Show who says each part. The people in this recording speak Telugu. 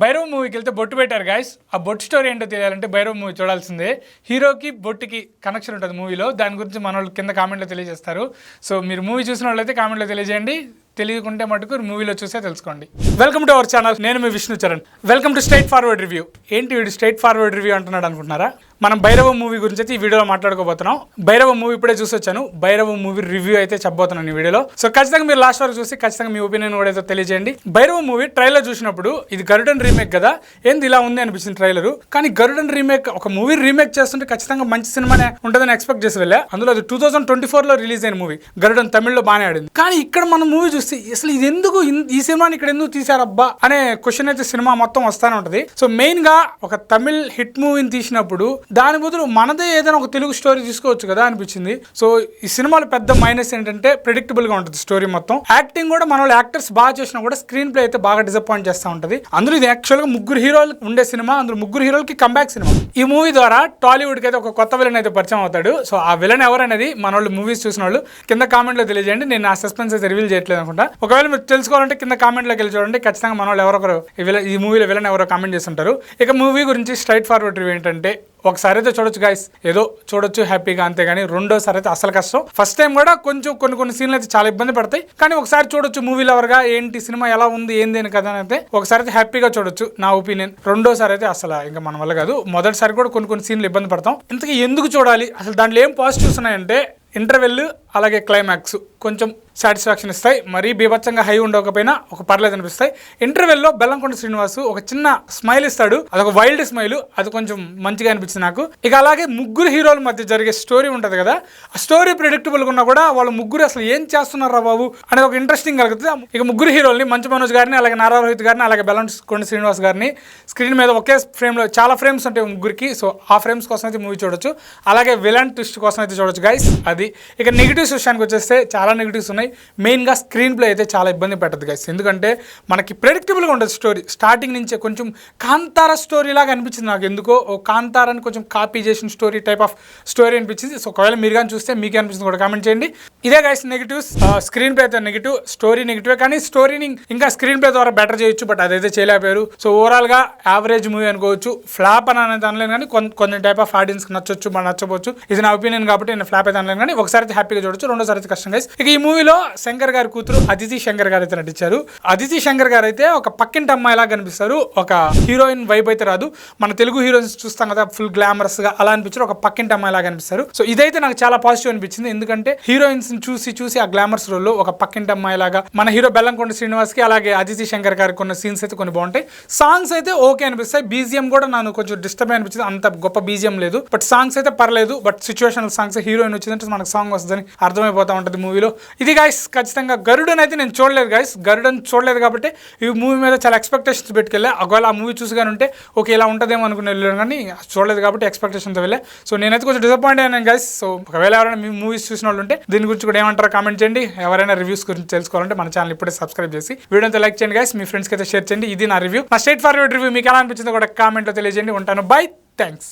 Speaker 1: భైరవ్ మూవీకి వెళ్తే బొట్టు పెట్టారు గాయస్. ఆ బొట్టు స్టోరీ ఏంటో తెలియాలంటే భైరవ్ మూవీ చూడాల్సిందే. హీరోకి బొట్టుకి కనెక్షన్ ఉంటుంది మూవీలో. దాని గురించి మన వాళ్ళు కింద కామెంట్లో తెలియజేస్తారు. సో మీరు మూవీ చూసిన వాళ్ళైతే కామెంట్లో తెలియజేయండి. తెలియకుంటే మటుకు మూవీలో చూసే తెలుసుకోండి. Welcome to our channel. నేను మీ Vishnu Charan. Welcome to straight forward review. ఏంటి వీడు స్ట్రైట్ ఫార్వర్డ్ రివ్యూ అంటున్నాడు అనుకుంటున్నారా? మనం భైరవ మూవీ గురించి అయితే ఈ వీడియోలో మాట్లాడుకోబోతున్నాం. భైరవ మూవీ ఇప్పుడే చూసి వచ్చాను. భైరవ మూవీ రివ్యూ అయితే చెప్పబోతున్నాను ఈ వీడియోలో. సో ఖచ్చితంగా మీరు లాస్ట్ వరకు చూసి ఖచ్చితంగా మీ ఒపీనియన్ కూడా అయితే తెలియజేయండి. భైరవ మూవీ ట్రైలర్ చూసినప్పుడు ఇది గరుడన్ రీమేక్ కదా, ఏంది ఇలా ఉంది అనిపించింది ట్రైలర్. కానీ గరుడన్ రీమేక్ ఒక మూవీ రీమేక్ చేస్తుంటే ఖచ్చితంగా మంచి సినిమానే ఉంటుందని ఎక్స్పెక్ట్ చేసి వెళ్ళా. అందులో అది 2024లో రిలీజ్ అయిన మూవీ. గరుడన్ తమిళ్లో బాగానే ఆడింది. కానీ ఇక్కడ మనం మూవీ చూస్తే అసలు ఇది ఎందుకు ఈ సినిమాని ఇక్కడ ఎందుకు తీసారబ్బా అనే క్వశ్చన్ అయితే సినిమా మొత్తం వస్తానే ఉంటది. సో మెయిన్ గా ఒక తమిళ్ హిట్ మూవీని తీసినప్పుడు దాని బదులు మనదే ఏదైనా ఒక తెలుగు స్టోరీ తీసుకోవచ్చు కదా అనిపించింది. సో ఈ సినిమాలో పెద్ద మైనస్ ఏంటంటే ప్రెడిక్టబుల్ గా ఉంటుంది స్టోరీ మొత్తం. యాక్టింగ్ కూడా మన యాక్టర్స్ బాగా చేసినా కూడా స్క్రీన్ ప్లే అయితే బాగా డిసప్పాయింట్ చేస్తూ ఉంటది. అందులో ఇది యాక్చువల్ గా ముగ్గురు హీరోలు ఉండే సినిమా. అందులో ముగ్గురు హీరోలకి కంబ్యాక్ సినిమా. ఈ మూవీ ద్వారా టాలీవుడ్ కి అయితే ఒక కొత్త విలన్ అయితే పరిచయం అవుతాడు. సో ఆ విలన్ ఎవరనేది మన వాళ్ళు మూవీస్ చూసిన వాళ్ళు కింద కామెంట్ లో తెలియజేయండి. నేను ఆ సస్పెన్స్ అయితే రివీల్ చేయట్లేదు అనుకుంటా. ఒకవేళ మీరు తెలుసుకోవాలంటే కింద కామెంట్ లోకి వెళ్ళి చూడండి. ఖచ్చితంగా మన వాళ్ళు ఎవరొకరు ఈ మూవీలో విలన్ ఎవరో కామెంట్ చేస్తుంటారు. ఇక మూవీ గురించి స్ట్రైట్ ఫార్వర్డ్ రివ్యూ ఏంటంటే, ఒకసారి అయితే చూడొచ్చు గాయస్, ఏదో చూడొచ్చు హ్యాపీగా, అంతేగాని రెండోసారి అయితే అసలు కష్టం. ఫస్ట్ టైం కూడా కొంచెం కొన్ని సీన్లు అయితే చాలా ఇబ్బంది పడతాయి. కానీ ఒకసారి చూడొచ్చు మూవీ లవర్గా, ఏంటి సినిమా ఎలా ఉంది ఏంది అని కదా అయితే ఒకసారి అయితే హ్యాపీగా చూడొచ్చు నా ఒపీనియన్. రెండోసారి అయితే అసలు ఇంకా మన వల్ల కాదు. మొదటిసారి కూడా కొన్ని సీన్లు ఇబ్బంది పడతాం. ఇంతకీ ఎందుకు చూడాలి అసలు? దాంట్లో ఏం పాజిటివ్స్ ఉన్నాయంటే, ఇంటర్వెల్ అలాగే క్లైమాక్స్ కొంచెం సాటిస్ఫాక్షన్ ఇస్తాయి. మరీ బీభత్సంగా హై ఉండకపోయినా ఒక పర్లేదు అనిపిస్తాయి. ఇంటర్వెల్లో బెల్లంకొండ శ్రీనివాసు ఒక చిన్న స్మైల్ ఇస్తాడు. అదొక వైల్డ్ స్మైల్. అది కొంచెం మంచిగా అనిపించింది నాకు. ఇక అలాగే ముగ్గురు హీరోల మధ్య జరిగే స్టోరీ ఉంటుంది కదా, ఆ స్టోరీ ప్రెడిక్టబుల్గా ఉన్నా కూడా వాళ్ళు ముగ్గురు అసలు ఏం చేస్తున్నారా బాబు అనేది ఒక ఇంట్రెస్టింగ్ కలుగుతుంది. ఇక ముగ్గురు హీరోల్ని మంచు మనోజ్ గారిని, అలాగే నారా రోహిత్ గారిని, అలాగే బెల్లంకొండ శ్రీనివాస్ గారిని స్క్రీన్ మీద ఒకే ఫ్రేమ్లో, చాలా ఫ్రేమ్స్ ఉంటాయి ముగ్గురికి. సో ఆ ఫ్రేమ్స్ కోసం అయితే మూవీ చూడొచ్చు. అలాగే విలన్ ట్విస్ట్ కోసం అయితే చూడొచ్చు గైస్. అది ఇక నెగిటివ్స్ విషయానికి వచ్చేస్తే చాలా నెగిటివ్స్ ఉన్నాయి. మెయిన్గా స్క్రీన్ ప్లే అయితే చాలా ఇబ్బంది పెట్టదు గైస్. ఎందుకంటే మనకి ప్రెడిక్టబుల్గా ఉంటుంది స్టోరీ. స్టార్టింగ్ నుంచే కొంచెం కాంతార స్టోరీ లాగా అనిపించింది నాకు. ఎందుకో ఓ కాంతారాన్ని కొంచెం కాపీ చేసిన స్టోరీ టైప్ ఆఫ్ స్టోరీ అనిపించింది. సో ఒకవేళ మీరు కానీ చూస్తే మీకే అనిపిస్తుంది కూడా కామెంట్ చేయండి. ఇదే గైస్ నెగిటివ్స్. స్క్రీన్ ప్లే అయితే నెగిటివ్, స్టోరీ నెగిటివే. కానీ స్టోరీని ఇంకా స్క్రీన్ ప్లే ద్వారా బెటర్ చేయొచ్చు, బట్ అదైతే చేయలేకపోయారు. సో ఓవరాల్గా యావరేజ్ మూవీ అనుకోవచ్చు. ఫ్లాప్ అని అనేది అనలేను, కానీ కొన్ని టైప్ ఆఫ్ ఆడియన్స్కి నచ్చొచ్చు, మనం నచ్చవచ్చు. ఇది నా ఒపీనియన్ కాబట్టి నేను ఫ్లాప్ అయితే అనలేను. కానీ ఒకసారి అయితే హ్యాపీగా చూడొచ్చు, రెండోసారి అయితే కష్టం గైస్. ఇక ఈ మూవీలో శంకర్ గారి కూతురు అదితి శంకర్ గారు అయితే నటించారు. అదితి శంకర్ గారు అయితే ఒక పక్కింటి అమ్మాయిలా కనిపిస్తారు. ఒక హీరోయిన్ వైబ్ అయితే రాదు. మన తెలుగు హీరోయిన్స్ చూస్తాం కదా ఫుల్ గ్లామరస్ గా, అలా అనిపించారు. ఒక పక్కింటి అమ్మాయిలా కనిపిస్తారు. సో ఇదైతే నాకు చాలా పాజిటివ్ అనిపించింది. ఎందుకంటే హీరోయిన్స్ చూసి ఆ గ్లామర్స్ రోల్లో ఒక పక్కింటి అమ్మాయిలాగా మన హీరో బెల్లంకొండ శ్రీనివాస్ కి, అలాగే అదితి శంకర్ గారికి కొన్ని సీన్స్ అయితే కొన్ని బాగుంటాయి. సాంగ్స్ అయితే ఓకే అనిపిస్తాయి. బీజిఎం కూడా నాకు కొంచెం డిస్టర్బ్ అనిపించింది. అంత గొప్ప బీజిఎం లేదు, బట్ సాంగ్స్ అయితే పర్లేదు. బట్ సిచ్యువేషనల్ సాంగ్స్, హీరోయిన్ వచ్చిందంటే మనకు సాంగ్ వస్తుందని అర్థమైపోతా ఉంటుంది మూవీలో. ఇది గైస్ ఖచ్చితంగా. గరుడన్ అయితే నేను చూడలేదు గైస్. గరుడన్ చూడలేదు కాబట్టి ఈ మూవీ మీద చాలా ఎక్స్పెక్టేషన్స్ పెట్టుకెళ్ళా. ఒకవేళ ఆ మూవీ చూసి కానీ ఉంటే ఓకే ఇలా ఉంటుందేమో అనుకుని వెళ్ళాను, కానీ చూడలేదు కాబట్టి ఎక్స్పెక్టేషన్తో వెళ్ళా. సో నేనైతే కొంచెం డిసప్పాయింట్ అయినాను గైస్. సో ఒకవేళ ఎవరైనా మీ మూవీస్ చూసిన వాళ్ళు ఉంటే దీని గురించి కూడా ఏమంటారో కామెంట్ చేయండి. ఎవరైనా రివ్యూస్ గురించి తెలుసుకోవాలంటే మన ఛానల్ ఇప్పుడే సబ్స్క్రైబ్ చేసి వీడియోతో లైక్ చేయండి గైస్. మీ ఫ్రెండ్స్కి అయితే షేర్ చేయండి. ఇది నా రివ్యూ. నా స్ట్రైట్ ఫార్వర్డ్ రివ్యూ మీకు ఎలా అనిపించిందో కూడా కామెంట్లో తెలియజేయండి. ఉంటాను. బై. థ్యాంక్స్.